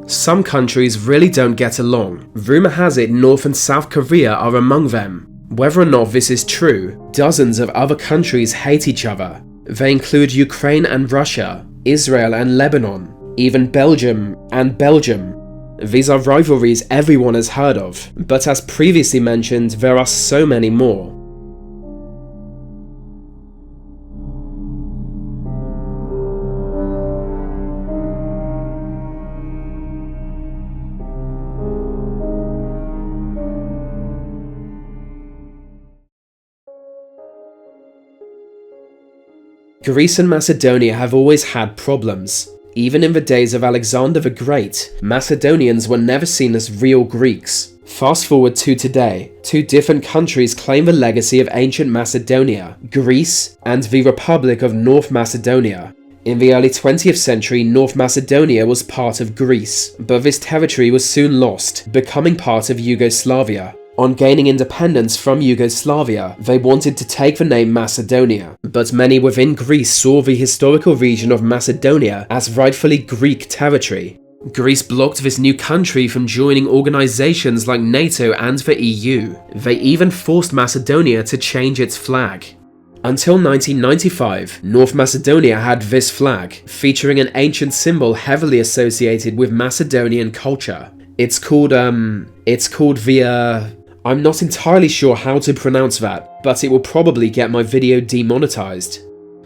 Some countries really don't get along. Rumour has it North and South Korea are among them. Whether or not this is true, dozens of other countries hate each other. They include Ukraine and Russia, Israel and Lebanon, even Belgium and Belgium. These are rivalries everyone has heard of, but as previously mentioned, there are so many more. Greece and Macedonia have always had problems. Even in the days of Alexander the Great, Macedonians were never seen as real Greeks. Fast forward to today, two different countries claim the legacy of ancient Macedonia, Greece and the Republic of North Macedonia. In the early 20th century, North Macedonia was part of Greece, but this territory was soon lost, becoming part of Yugoslavia. On gaining independence from Yugoslavia, they wanted to take the name Macedonia, but many within Greece saw the historical region of Macedonia as rightfully Greek territory. Greece blocked this new country from joining organizations like NATO and the EU. They even forced Macedonia to change its flag. Until 1995, North Macedonia had this flag, featuring an ancient symbol heavily associated with Macedonian culture. It's called I'm not entirely sure how to pronounce that, but it will probably get my video demonetized.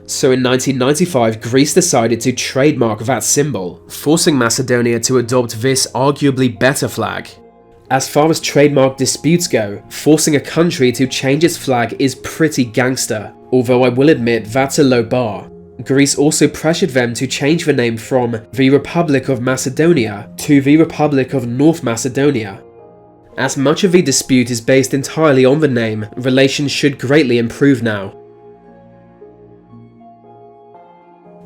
So in 1995, Greece decided to trademark that symbol, forcing Macedonia to adopt this arguably better flag. As far as trademark disputes go, forcing a country to change its flag is pretty gangster, although I will admit that's a low bar. Greece also pressured them to change the name from the Republic of Macedonia to the Republic of North Macedonia. As much of the dispute is based entirely on the name, relations should greatly improve now.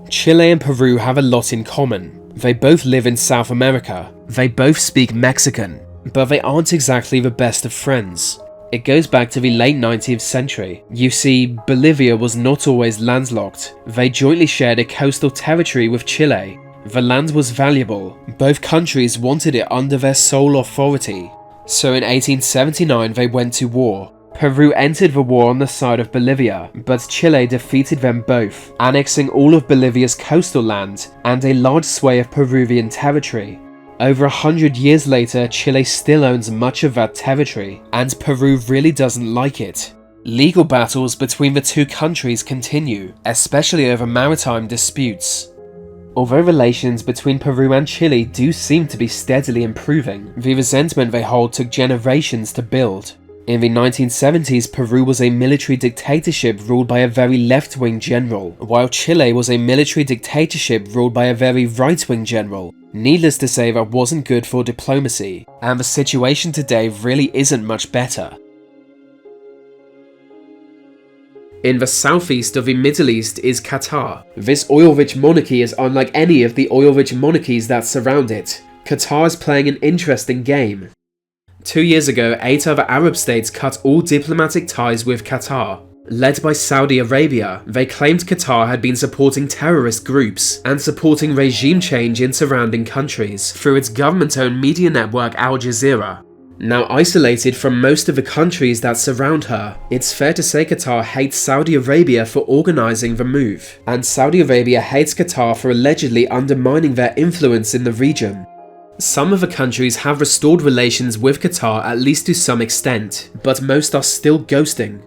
Chile and Peru have a lot in common. They both live in South America. They both speak Mexican, but they aren't exactly the best of friends. It goes back to the late 19th century. You see, Bolivia was not always landlocked. They jointly shared a coastal territory with Chile. The land was valuable. Both countries wanted it under their sole authority. So in 1879 they went to war. Peru entered the war on the side of Bolivia, but Chile defeated them both, annexing all of Bolivia's coastal land and a large swathe of Peruvian territory. Over 100 years later, Chile still owns much of that territory, and Peru really doesn't like it. Legal battles between the two countries continue, especially over maritime disputes. Although relations between Peru and Chile do seem to be steadily improving, the resentment they hold took generations to build. In the 1970s, Peru was a military dictatorship ruled by a very left-wing general, while Chile was a military dictatorship ruled by a very right-wing general. Needless to say, that wasn't good for diplomacy, and the situation today really isn't much better. In the southeast of the Middle East is Qatar. This oil-rich monarchy is unlike any of the oil-rich monarchies that surround it. Qatar is playing an interesting game. 2 years ago, 8 other Arab states cut all diplomatic ties with Qatar. Led by Saudi Arabia, they claimed Qatar had been supporting terrorist groups and supporting regime change in surrounding countries through its government-owned media network Al Jazeera. Now isolated from most of the countries that surround her, it's fair to say Qatar hates Saudi Arabia for organising the move, and Saudi Arabia hates Qatar for allegedly undermining their influence in the region. Some of the countries have restored relations with Qatar at least to some extent, but most are still ghosting.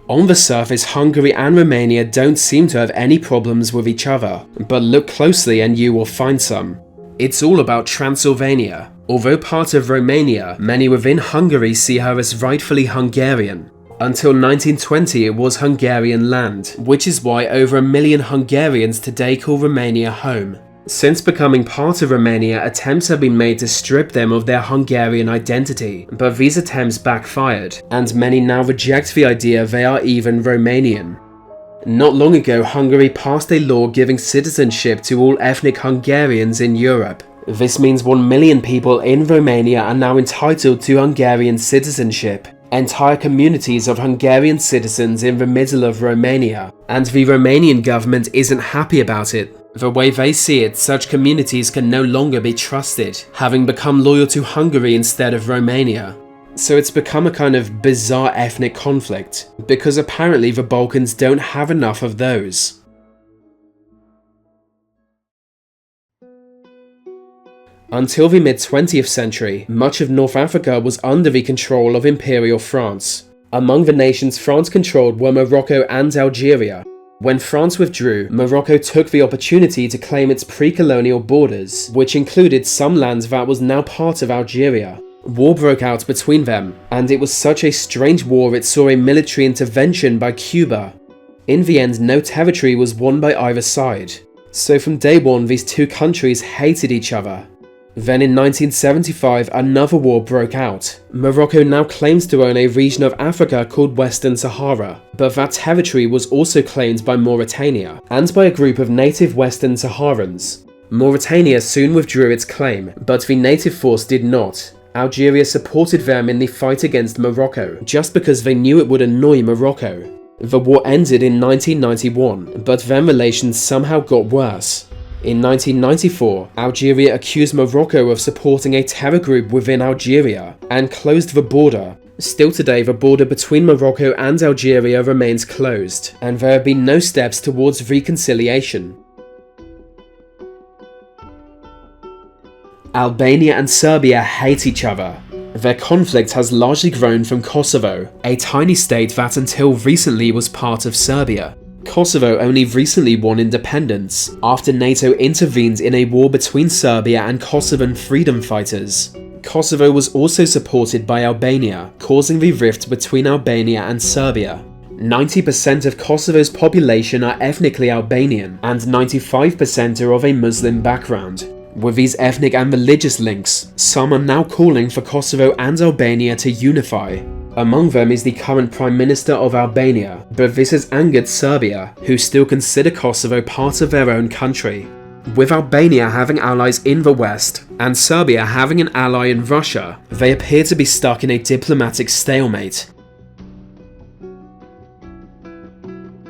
On the surface, Hungary and Romania don't seem to have any problems with each other, but look closely and you will find some. It's all about Transylvania. Although part of Romania, many within Hungary see her as rightfully Hungarian. Until 1920 it was Hungarian land, which is why over 1 million Hungarians today call Romania home. Since becoming part of Romania, attempts have been made to strip them of their Hungarian identity, but these attempts backfired, and many now reject the idea they are even Romanian. Not long ago, Hungary passed a law giving citizenship to all ethnic Hungarians in Europe. This means 1 million people in Romania are now entitled to Hungarian citizenship. entire communities of Hungarian citizens in the middle of Romania, and the Romanian government isn't happy about it. The way they see it, such communities can no longer be trusted, having become loyal to Hungary instead of Romania. So it's become a kind of bizarre ethnic conflict, because apparently the Balkans don't have enough of those. Until the mid-20th century, much of North Africa was under the control of Imperial France. Among the nations France controlled were Morocco and Algeria. When France withdrew, Morocco took the opportunity to claim its pre-colonial borders, which included some lands that was now part of Algeria. War broke out between them, and it was such a strange war it saw a military intervention by Cuba. In the end, no territory was won by either side. So from day one, these two countries hated each other. Then in 1975, another war broke out. Morocco now claims to own a region of Africa called Western Sahara, but that territory was also claimed by Mauritania, and by a group of native Western Saharans. Mauritania soon withdrew its claim, but the native force did not. Algeria supported them in the fight against Morocco, just because they knew it would annoy Morocco. The war ended in 1991, but then relations somehow got worse. In 1994, Algeria accused Morocco of supporting a terror group within Algeria, and closed the border. Still today, the border between Morocco and Algeria remains closed, and there have been no steps towards reconciliation. Albania and Serbia hate each other. Their conflict has largely grown from Kosovo, a tiny state that until recently was part of Serbia. Kosovo only recently won independence, after NATO intervened in a war between Serbia and Kosovan freedom fighters. Kosovo was also supported by Albania, causing the rift between Albania and Serbia. 90% of Kosovo's population are ethnically Albanian, and 95% are of a Muslim background. With these ethnic and religious links, some are now calling for Kosovo and Albania to unify. Among them is the current Prime Minister of Albania, but this has angered Serbia, who still consider Kosovo part of their own country. With Albania having allies in the West, and Serbia having an ally in Russia, they appear to be stuck in a diplomatic stalemate.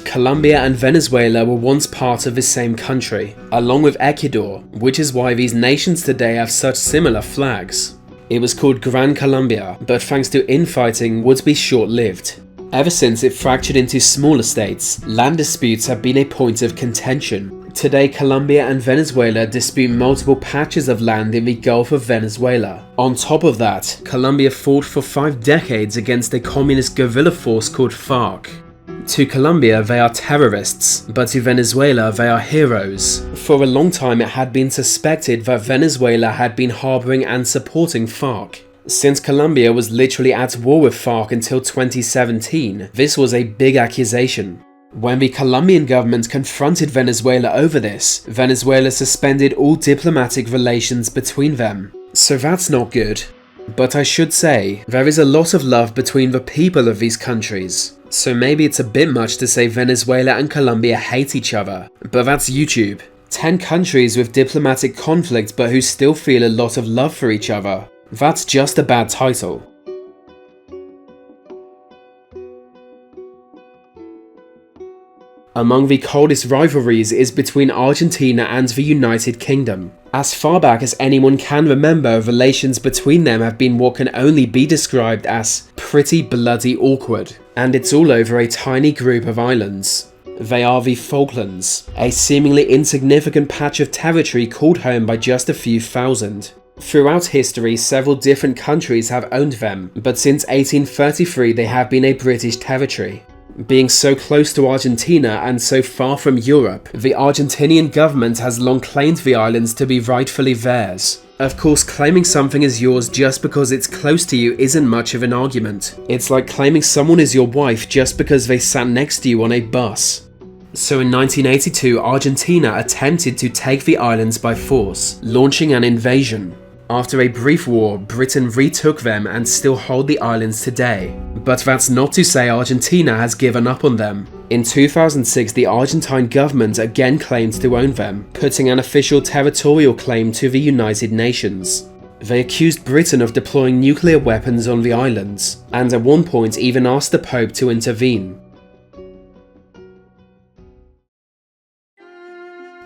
Colombia and Venezuela were once part of the same country, along with Ecuador, which is why these nations today have such similar flags. It was called Gran Colombia, but thanks to infighting would be short-lived. Ever since it fractured into smaller states, land disputes have been a point of contention. Today, Colombia and Venezuela dispute multiple patches of land in the Gulf of Venezuela. On top of that, Colombia fought for 5 decades against a communist guerrilla force called FARC. To Colombia, they are terrorists, but to Venezuela, they are heroes. For a long time, it had been suspected that Venezuela had been harboring and supporting FARC. Since Colombia was literally at war with FARC until 2017, this was a big accusation. When the Colombian government confronted Venezuela over this, Venezuela suspended all diplomatic relations between them. So that's not good. But I should say, there is a lot of love between the people of these countries. So maybe it's a bit much to say Venezuela and Colombia hate each other, but that's YouTube. 10 countries with diplomatic conflict but who still feel a lot of love for each other. That's just a bad title. Among the coldest rivalries is between Argentina and the United Kingdom. As far back as anyone can remember, relations between them have been what can only be described as pretty bloody awkward, and it's all over a tiny group of islands. They are the Falklands, a seemingly insignificant patch of territory called home by just a few thousand. Throughout history, several different countries have owned them, but since 1833 they have been a British territory. Being so close to Argentina and so far from Europe, the Argentinian government has long claimed the islands to be rightfully theirs. Of course, claiming something is yours just because it's close to you isn't much of an argument. It's like claiming someone is your wife just because they sat next to you on a bus. So in 1982, Argentina attempted to take the islands by force, launching an invasion. After a brief war, Britain retook them and still hold the islands today. But that's not to say Argentina has given up on them. In 2006, the Argentine government again claimed to own them, putting an official territorial claim to the United Nations. They accused Britain of deploying nuclear weapons on the islands, and at one point even asked the Pope to intervene.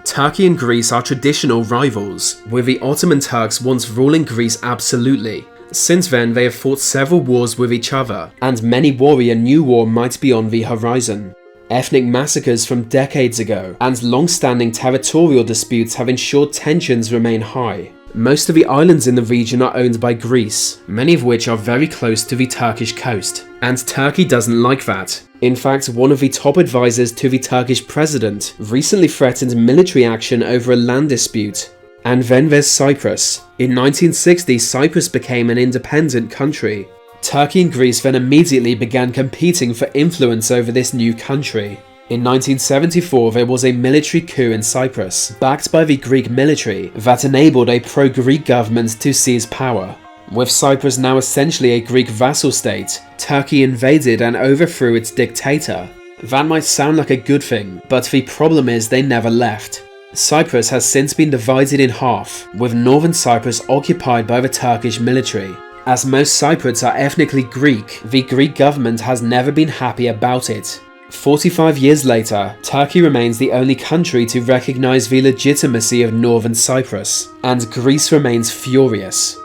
Turkey and Greece are traditional rivals, with the Ottoman Turks once ruling Greece absolutely. Since then, they have fought several wars with each other, and many worry a new war might be on the horizon. Ethnic massacres from decades ago and long-standing territorial disputes have ensured tensions remain high. Most of the islands in the region are owned by Greece, many of which are very close to the Turkish coast, and Turkey doesn't like that. In fact, one of the top advisors to the Turkish president recently threatened military action over a land dispute. And then there's Cyprus. In 1960, Cyprus became an independent country. Turkey and Greece then immediately began competing for influence over this new country. In 1974, there was a military coup in Cyprus, backed by the Greek military, that enabled a pro-Greek government to seize power. With Cyprus now essentially a Greek vassal state, Turkey invaded and overthrew its dictator. That might sound like a good thing, but the problem is they never left. Cyprus has since been divided in half, with northern Cyprus occupied by the Turkish military. As most Cypriots are ethnically Greek, the Greek government has never been happy about it. 45 years later, Turkey remains the only country to recognize the legitimacy of northern Cyprus, and Greece remains furious.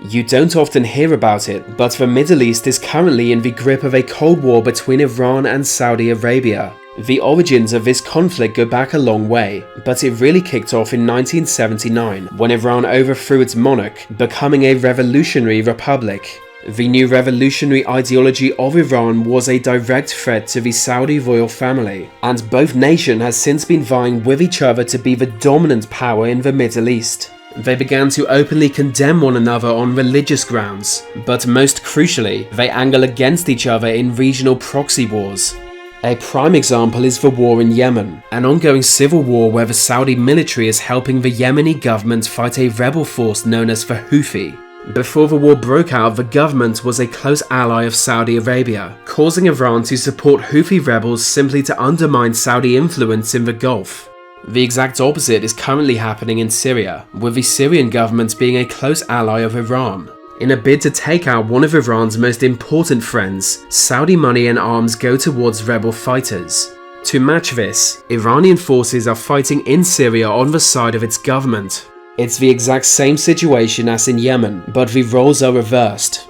You don't often hear about it, but the Middle East is currently in the grip of a Cold War between Iran and Saudi Arabia. The origins of this conflict go back a long way, but it really kicked off in 1979 when Iran overthrew its monarch, becoming a revolutionary republic. The new revolutionary ideology of Iran was a direct threat to the Saudi royal family, and both nations has since been vying with each other to be the dominant power in the Middle East. They began to openly condemn one another on religious grounds, but most crucially, they angle against each other in regional proxy wars. A prime example is the war in Yemen, an ongoing civil war where the Saudi military is helping the Yemeni government fight a rebel force known as the Houthi. Before the war broke out, the government was a close ally of Saudi Arabia, causing Iran to support Houthi rebels simply to undermine Saudi influence in the Gulf. The exact opposite is currently happening in Syria, with the Syrian government being a close ally of Iran. In a bid to take out one of Iran's most important friends, Saudi money and arms go towards rebel fighters. To match this, Iranian forces are fighting in Syria on the side of its government. It's the exact same situation as in Yemen, but the roles are reversed.